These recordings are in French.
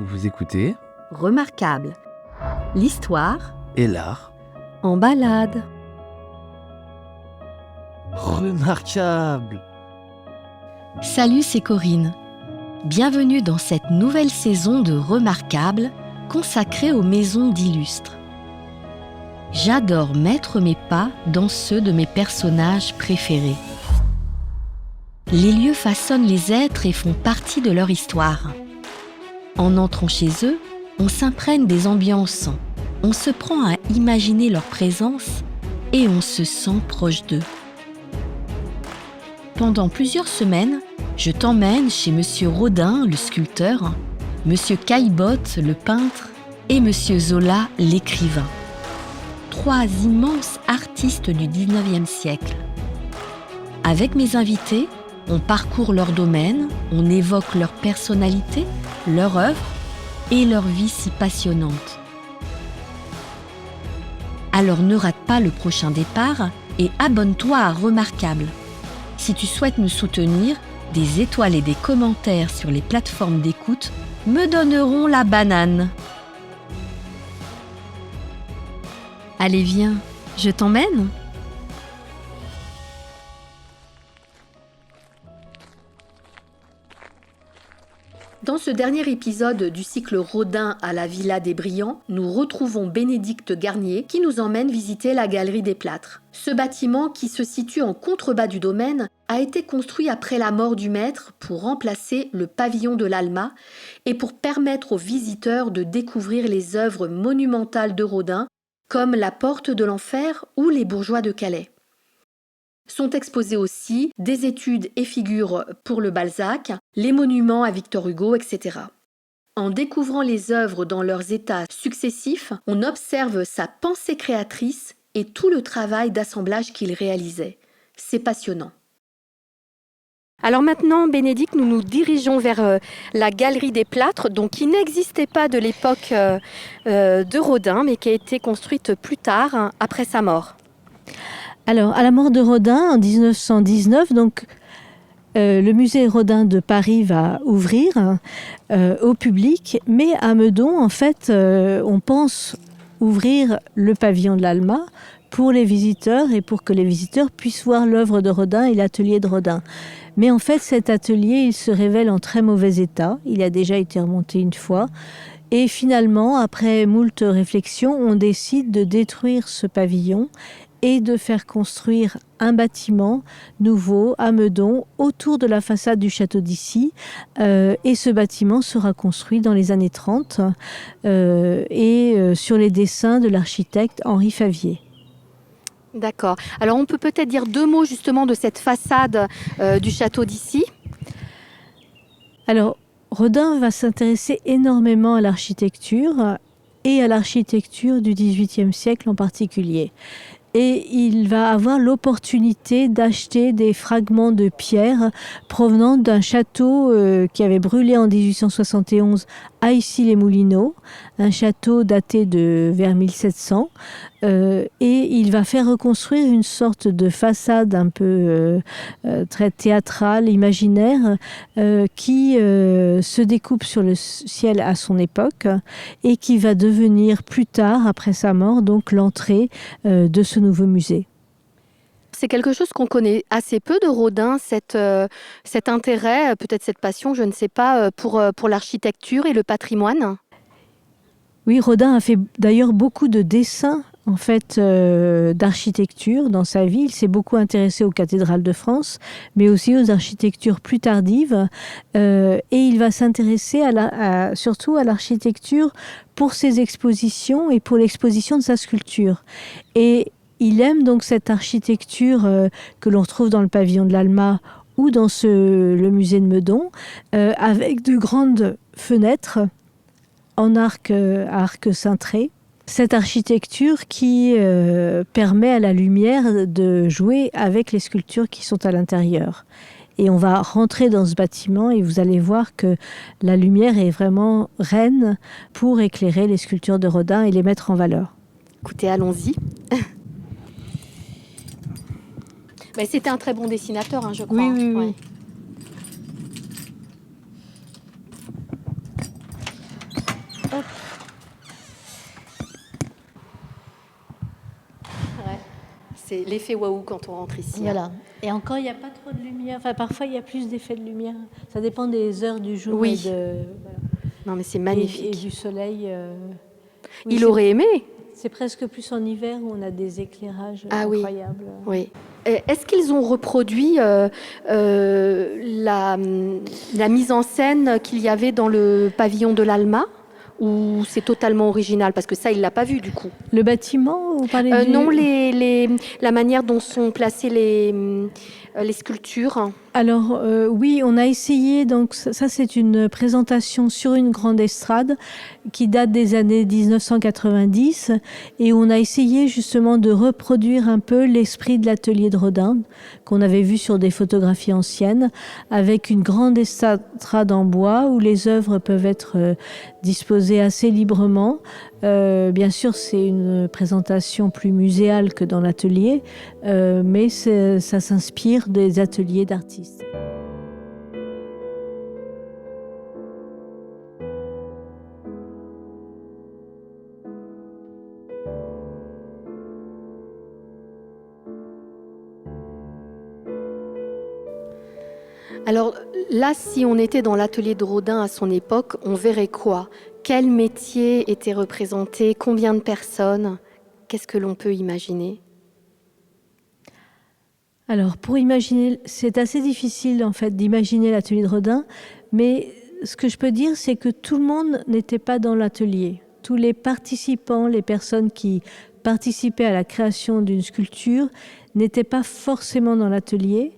Vous écoutez Remarquable. L'histoire et l'art. en balade. Remarquable. Salut, c'est Corinne. Bienvenue dans cette nouvelle saison de Remarquable consacrée aux maisons d'illustres. J'adore mettre mes pas dans ceux de mes personnages préférés. Les lieux façonnent les êtres et font partie de leur histoire. En entrant chez eux, on s'imprègne des ambiances, on se prend à imaginer leur présence et on se sent proche d'eux. Pendant plusieurs semaines, je t'emmène chez Monsieur Rodin, le sculpteur, Monsieur Caillebotte, le peintre, et Monsieur Zola, l'écrivain. 3 immenses artistes du 19e siècle. Avec mes invités, on parcourt leur domaine, on évoque leur personnalité, leur œuvre et leur vie si passionnante. Alors ne rate pas le prochain départ et abonne-toi à Remarquable. Si tu souhaites nous soutenir, des étoiles et des commentaires sur les plateformes d'écoute me donneront la banane. Allez, viens, je t'emmène ? Dans ce dernier épisode du cycle Rodin à la Villa des Brillants, nous retrouvons Bénédicte Garnier qui nous emmène visiter la Galerie des Plâtres. Ce bâtiment, qui se situe en contrebas du domaine, a été construit après la mort du maître pour remplacer le pavillon de l'Alma et pour permettre aux visiteurs de découvrir les œuvres monumentales de Rodin, comme la Porte de l'Enfer ou les Bourgeois de Calais. Sont exposées aussi des études et figures pour le Balzac, les monuments à Victor Hugo, etc. En découvrant les œuvres dans leurs états successifs, on observe sa pensée créatrice et tout le travail d'assemblage qu'il réalisait. C'est passionnant. Alors maintenant, Bénédicte, nous nous dirigeons vers la Galerie des Plâtres, donc qui n'existait pas de l'époque de Rodin, mais qui a été construite plus tard, après sa mort. Alors, à la mort de Rodin, en 1919, donc, le musée Rodin de Paris va ouvrir au public, mais à Meudon, en fait, on pense ouvrir le pavillon de l'Alma pour les visiteurs et pour que les visiteurs puissent voir l'œuvre de Rodin et l'atelier de Rodin. Mais en fait, cet atelier, il se révèle en très mauvais état. Il a déjà été remonté une fois. Et finalement, après moult réflexions, on décide de détruire ce pavillon et de faire construire un bâtiment nouveau à Meudon autour de la façade du château d'Issy. Et ce bâtiment sera construit dans les années 30 sur les dessins de l'architecte Henri Favier. D'accord. Alors on peut peut-être dire 2 mots justement de cette façade du château d'Issy. Alors, Rodin va s'intéresser énormément à l'architecture et à l'architecture du XVIIIe siècle en particulier. Et il va avoir l'opportunité d'acheter des fragments de pierre provenant d'un château qui avait brûlé en 1871 à Issy-les-Moulineaux, un château daté de vers 1700. Et il va faire reconstruire une sorte de façade un peu très théâtrale, imaginaire, qui se découpe sur le ciel à son époque et qui va devenir plus tard, après sa mort, donc l'entrée de ce nouveau musée. C'est quelque chose qu'on connaît assez peu de Rodin, cet intérêt, peut-être cette passion, je ne sais pas, pour l'architecture et le patrimoine. Oui, Rodin a fait d'ailleurs beaucoup de dessins en fait, d'architecture dans sa vie. Il s'est beaucoup intéressé aux cathédrales de France, mais aussi aux architectures plus tardives. Et il va s'intéresser surtout à l'architecture pour ses expositions et pour l'exposition de sa sculpture. Et il aime donc cette architecture que l'on retrouve dans le pavillon de l'Alma ou dans le musée de Meudon, avec de grandes fenêtres en arc cintré. Cette architecture qui permet à la lumière de jouer avec les sculptures qui sont à l'intérieur. Et on va rentrer dans ce bâtiment et vous allez voir que la lumière est vraiment reine pour éclairer les sculptures de Rodin et les mettre en valeur. Écoutez, allons-y. Mais c'était un très bon dessinateur, je crois. Oui. Ouais. Hop. Ouais. C'est l'effet waouh quand on rentre ici. Voilà. Et encore, il n'y a pas trop de lumière. Enfin, parfois, il y a plus d'effet de lumière. Ça dépend des heures du jour Oui. et de, voilà. Non, mais c'est magnifique. Et du soleil. Oui, Il aurait aimé. C'est presque plus en hiver où on a des éclairages Oui. incroyables. Oui. Est-ce qu'ils ont reproduit la mise en scène qu'il y avait dans le pavillon de l'Alma, ou c'est totalement original? Parce que ça, il ne l'a pas vu du coup. Le bâtiment, vous parlez du... Non, la manière dont sont placées les sculptures. Alors oui, on a essayé, donc ça c'est une présentation sur une grande estrade qui date des années 1990 et on a essayé justement de reproduire un peu l'esprit de l'atelier de Rodin qu'on avait vu sur des photographies anciennes avec une grande estrade en bois où les œuvres peuvent être disposées assez librement. Bien sûr, c'est une présentation plus muséale que dans l'atelier, mais ça s'inspire des ateliers d'artistes. Alors là, si on était dans l'atelier de Rodin à son époque, on verrait quoi? Quel métier était représenté? Combien de personnes? Qu'est-ce que l'on peut imaginer? Alors, pour imaginer, c'est assez difficile en fait d'imaginer l'atelier de Rodin, mais ce que je peux dire, c'est que tout le monde n'était pas dans l'atelier. Tous les participants, les personnes qui participaient à la création d'une sculpture, n'étaient pas forcément dans l'atelier.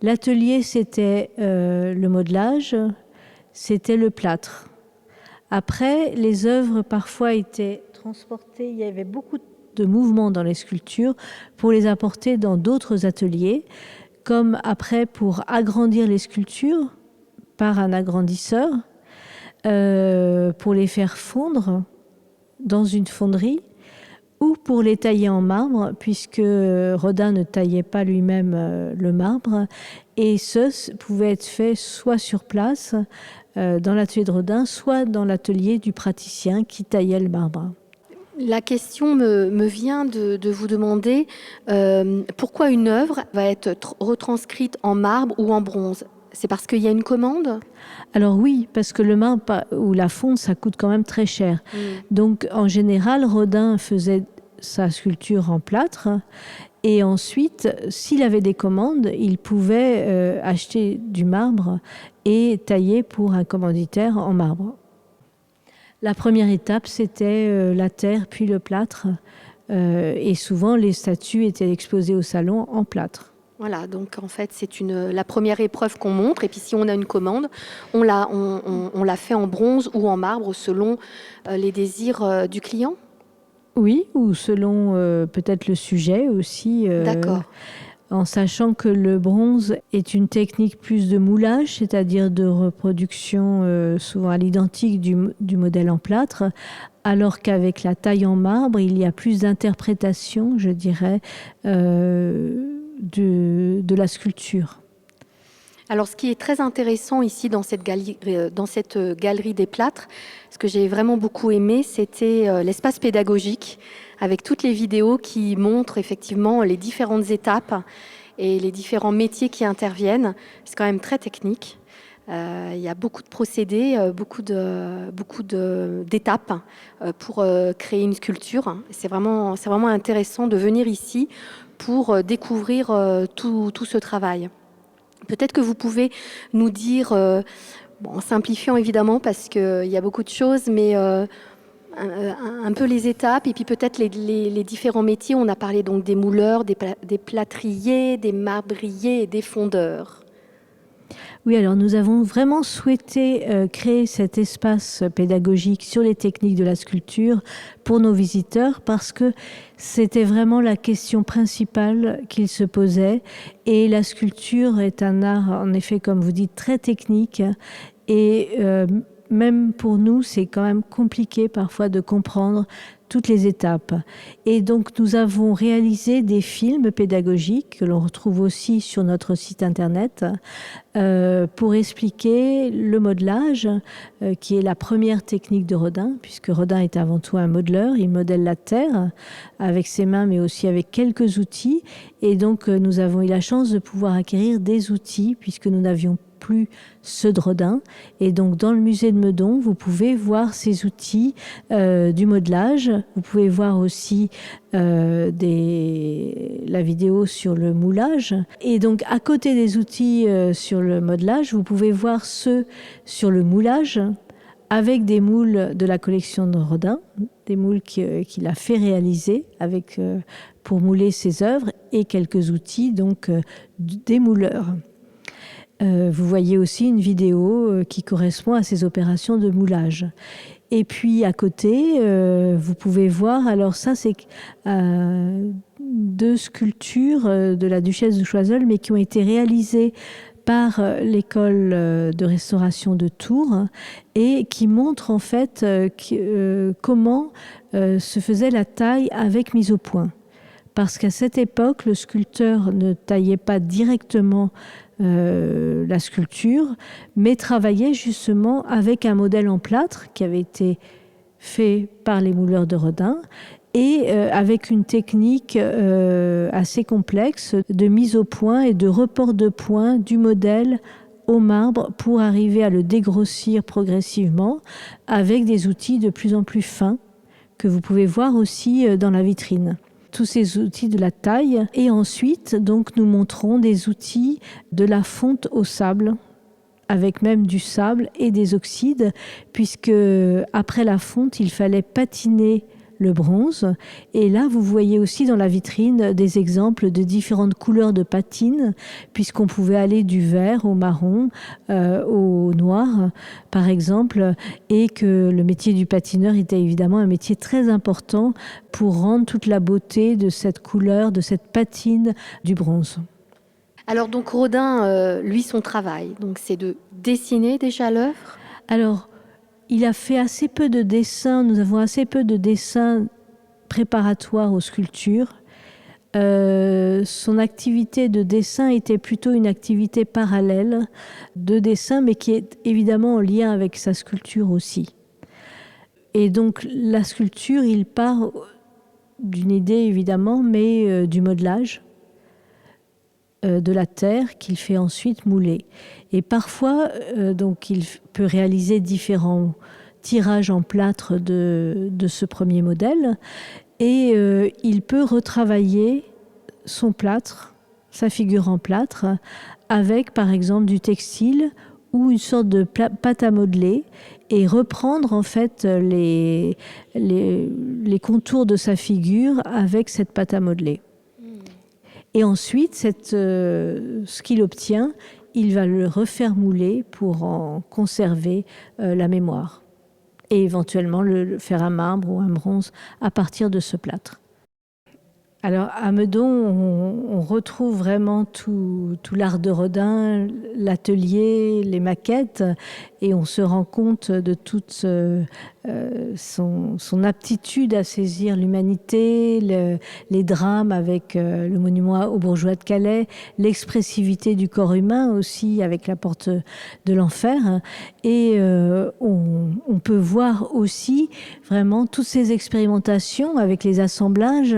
L'atelier, c'était le modelage, c'était le plâtre. Après, les œuvres parfois étaient transportées, il y avait beaucoup de mouvements dans les sculptures pour les apporter dans d'autres ateliers, comme après pour agrandir les sculptures par un agrandisseur, pour les faire fondre dans une fonderie, ou pour les tailler en marbre, puisque Rodin ne taillait pas lui-même le marbre, et ce pouvait être fait soit sur place, dans l'atelier de Rodin, soit dans l'atelier du praticien qui taillait le marbre. La question me vient de vous demander pourquoi une œuvre va être retranscrite en marbre ou en bronze? C'est parce qu'il y a une commande? Alors oui, parce que le marbre ou la fonte, ça coûte quand même très cher. Donc en général, Rodin faisait sa sculpture en plâtre et ensuite, s'il avait des commandes, il pouvait acheter du marbre et tailler pour un commanditaire en marbre. La première étape, c'était la terre puis le plâtre et souvent les statues étaient exposées au salon en plâtre. Voilà, donc en fait, c'est la première épreuve qu'on montre. Et puis si on a une commande, on la fait en bronze ou en marbre selon les désirs du client? Oui, ou selon peut-être le sujet aussi. D'accord. En sachant que le bronze est une technique plus de moulage, c'est-à-dire de reproduction souvent à l'identique du modèle en plâtre, alors qu'avec la taille en marbre, il y a plus d'interprétation, je dirais, de la sculpture. Alors, ce qui est très intéressant ici dans cette galerie des plâtres, ce que j'ai vraiment beaucoup aimé, c'était l'espace pédagogique, avec toutes les vidéos qui montrent effectivement les différentes étapes et les différents métiers qui interviennent. C'est quand même très technique. Il y a beaucoup de procédés, beaucoup d'étapes pour créer une sculpture. C'est vraiment intéressant de venir ici pour découvrir tout ce travail. Peut-être que vous pouvez nous dire, en simplifiant évidemment parce qu'il y a beaucoup de choses, mais un peu les étapes et puis peut-être les différents métiers. On a parlé donc des mouleurs, des plâtriers, des marbriers et des fondeurs. Oui, alors nous avons vraiment souhaité créer cet espace pédagogique sur les techniques de la sculpture pour nos visiteurs parce que c'était vraiment la question principale qu'ils se posaient. Et la sculpture est un art, en effet, comme vous dites, très technique. Et même pour nous, c'est quand même compliqué parfois de comprendre toutes les étapes. Et donc nous avons réalisé des films pédagogiques que l'on retrouve aussi sur notre site internet pour expliquer le modelage, qui est la première technique de Rodin, puisque Rodin est avant tout un modeleur. Il modèle la terre avec ses mains, mais aussi avec quelques outils. Et donc nous avons eu la chance de pouvoir acquérir des outils, puisque nous n'avions plus ceux de Rodin. Et donc dans le musée de Meudon, vous pouvez voir ces outils du modelage. Vous pouvez voir aussi la vidéo sur le moulage. Et donc à côté des outils sur le modelage, vous pouvez voir ceux sur le moulage, avec des moules de la collection de Rodin, des moules qu'il a fait réaliser pour mouler ses œuvres, et quelques outils donc des mouleurs. Vous voyez aussi une vidéo qui correspond à ces opérations de moulage. Et puis à côté, vous pouvez voir, alors ça c'est 2 sculptures de la duchesse de Choiseul, mais qui ont été réalisées par l'école de restauration de Tours, et qui montrent en fait comment se faisait la taille avec mise au point. Parce qu'à cette époque, le sculpteur ne taillait pas directement la sculpture, mais travaillait justement avec un modèle en plâtre qui avait été fait par les mouleurs de Rodin, et avec une technique assez complexe de mise au point et de report de point du modèle au marbre pour arriver à le dégrossir progressivement avec des outils de plus en plus fins que vous pouvez voir aussi dans la vitrine. Tous ces outils de la taille. Et ensuite, donc, nous montrons des outils de la fonte au sable, avec même du sable et des oxydes, puisque après la fonte, il fallait patiner le bronze. Et là, vous voyez aussi dans la vitrine des exemples de différentes couleurs de patine, puisqu'on pouvait aller du vert au marron, au noir, par exemple, et que le métier du patineur était évidemment un métier très important pour rendre toute la beauté de cette couleur, de cette patine du bronze. Alors donc Rodin, lui, son travail, donc c'est de dessiner déjà l'œuvre. Alors, il a fait assez peu de dessins, nous avons assez peu de dessins préparatoires aux sculptures. Son activité de dessin était plutôt une activité parallèle de dessin, mais qui est évidemment en lien avec sa sculpture aussi. Et donc la sculpture, il part d'une idée évidemment, mais du modelage de la terre qu'il fait ensuite mouler. Et parfois, donc, il peut réaliser différents tirages en plâtre de ce premier modèle, et il peut retravailler son plâtre, sa figure en plâtre, avec par exemple du textile ou une sorte de pâte à modeler, et reprendre en fait les contours de sa figure avec cette pâte à modeler. Et ensuite, ce qu'il obtient, il va le refaire mouler pour en conserver la mémoire. Et éventuellement le faire un marbre ou un bronze à partir de ce plâtre. Alors à Meudon, on retrouve vraiment tout l'art de Rodin, l'atelier, les maquettes, et on se rend compte de toute son aptitude à saisir l'humanité, les drames avec le monument aux bourgeois de Calais, l'expressivité du corps humain aussi avec la porte de l'enfer. Et on peut voir aussi vraiment toutes ces expérimentations avec les assemblages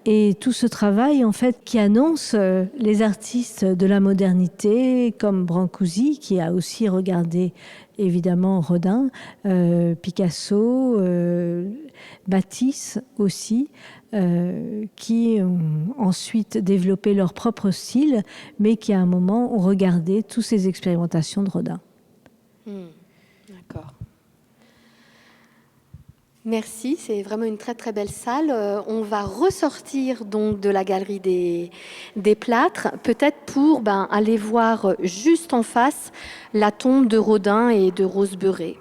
et tout ce travail en fait qui annonce les artistes de la modernité comme Brancusi, qui a aussi regardé évidemment Rodin, Picasso, Matisse aussi, qui ont ensuite développé leur propre style, mais qui à un moment ont regardé toutes ces expérimentations de Rodin. D'accord. Merci, c'est vraiment une très très belle salle. On va ressortir donc de la galerie des plâtres, peut-être pour aller voir juste en face la tombe de Rodin et de Rose Beurré.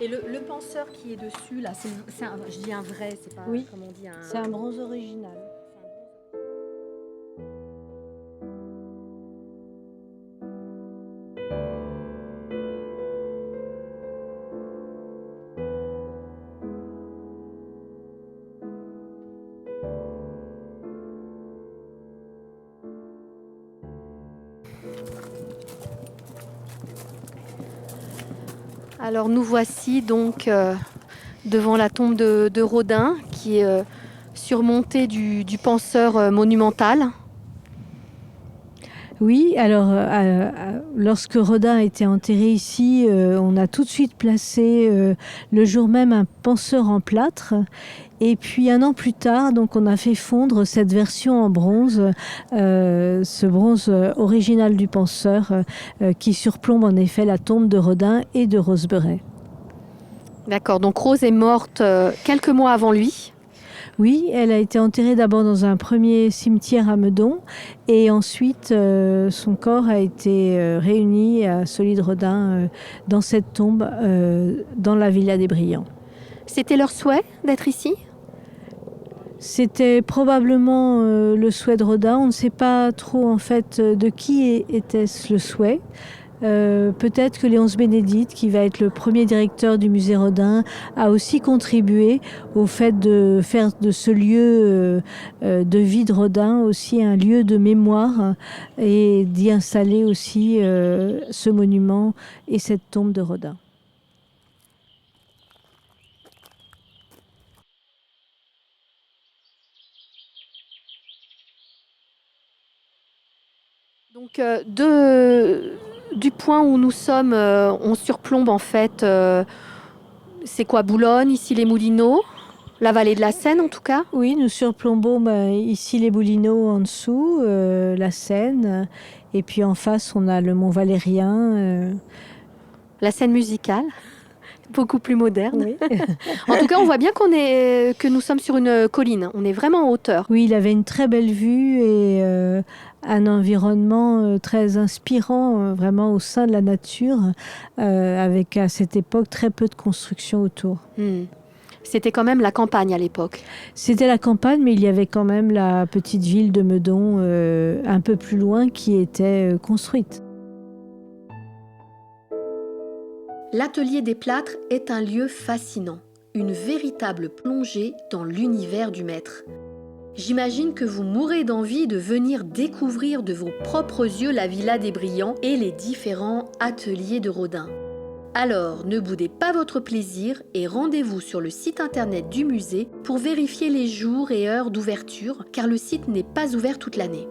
Et le penseur qui est dessus, là, je dis un vrai, c'est pas oui, comme on dit un... C'est un bronze original. Alors nous voici donc devant la tombe de Rodin qui est surmontée du penseur monumental. Oui, alors lorsque Rodin a été enterré ici, on a tout de suite placé le jour même un penseur en plâtre. Et puis 1 an plus tard, donc on a fait fondre cette version en bronze, ce bronze original du penseur qui surplombe en effet la tombe de Rodin et de Roseberet. D'accord, donc Rose est morte quelques mois avant lui. Oui, elle a été enterrée d'abord dans un premier cimetière à Meudon et ensuite son corps a été réuni à Solide-Rodin dans cette tombe dans la Villa des Brillants. C'était leur souhait d'être ici ? C'était probablement le souhait de Rodin. On ne sait pas trop en fait de qui était-ce le souhait. Peut-être que Léonce Bénédite, qui va être le premier directeur du musée Rodin, a aussi contribué au fait de faire de ce lieu de vie de Rodin aussi un lieu de mémoire et d'y installer aussi ce monument et cette tombe de Rodin. Donc du point où nous sommes, on surplombe en fait, c'est quoi, Boulogne, ici les Moulineaux, la vallée de la Seine en tout cas ? Oui, nous surplombons ici les Moulineaux en dessous, la Seine, et puis en face on a le Mont Valérien. La scène musicale, beaucoup plus moderne. Oui. En tout cas, on voit bien que nous sommes sur une colline, on est vraiment en hauteur. Oui, il avait une très belle vue et un environnement très inspirant, vraiment au sein de la nature, avec à cette époque très peu de construction autour. C'était quand même la campagne à l'époque. C'était la campagne, mais il y avait quand même la petite ville de Meudon, un peu plus loin, qui était construite. L'atelier des plâtres est un lieu fascinant, une véritable plongée dans l'univers du maître. J'imagine que vous mourrez d'envie de venir découvrir de vos propres yeux la Villa des Brillants et les différents ateliers de Rodin. Alors, ne boudez pas votre plaisir et rendez-vous sur le site internet du musée pour vérifier les jours et heures d'ouverture, car le site n'est pas ouvert toute l'année.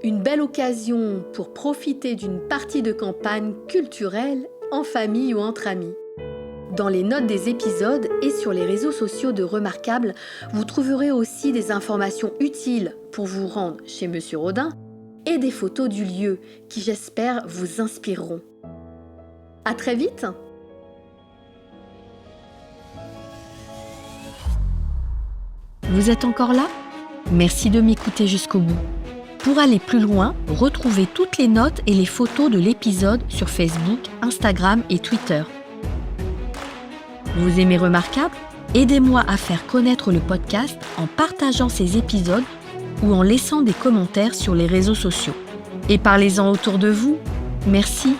Une belle occasion pour profiter d'une partie de campagne culturelle en famille ou entre amis. Dans les notes des épisodes et sur les réseaux sociaux de Remarquable, vous trouverez aussi des informations utiles pour vous rendre chez Monsieur Rodin et des photos du lieu qui, j'espère, vous inspireront. À très vite! Vous êtes encore là? Merci de m'écouter jusqu'au bout. Pour aller plus loin, retrouvez toutes les notes et les photos de l'épisode sur Facebook, Instagram et Twitter. Vous aimez Remarquable ? Aidez-moi à faire connaître le podcast en partageant ces épisodes ou en laissant des commentaires sur les réseaux sociaux. Et parlez-en autour de vous. Merci.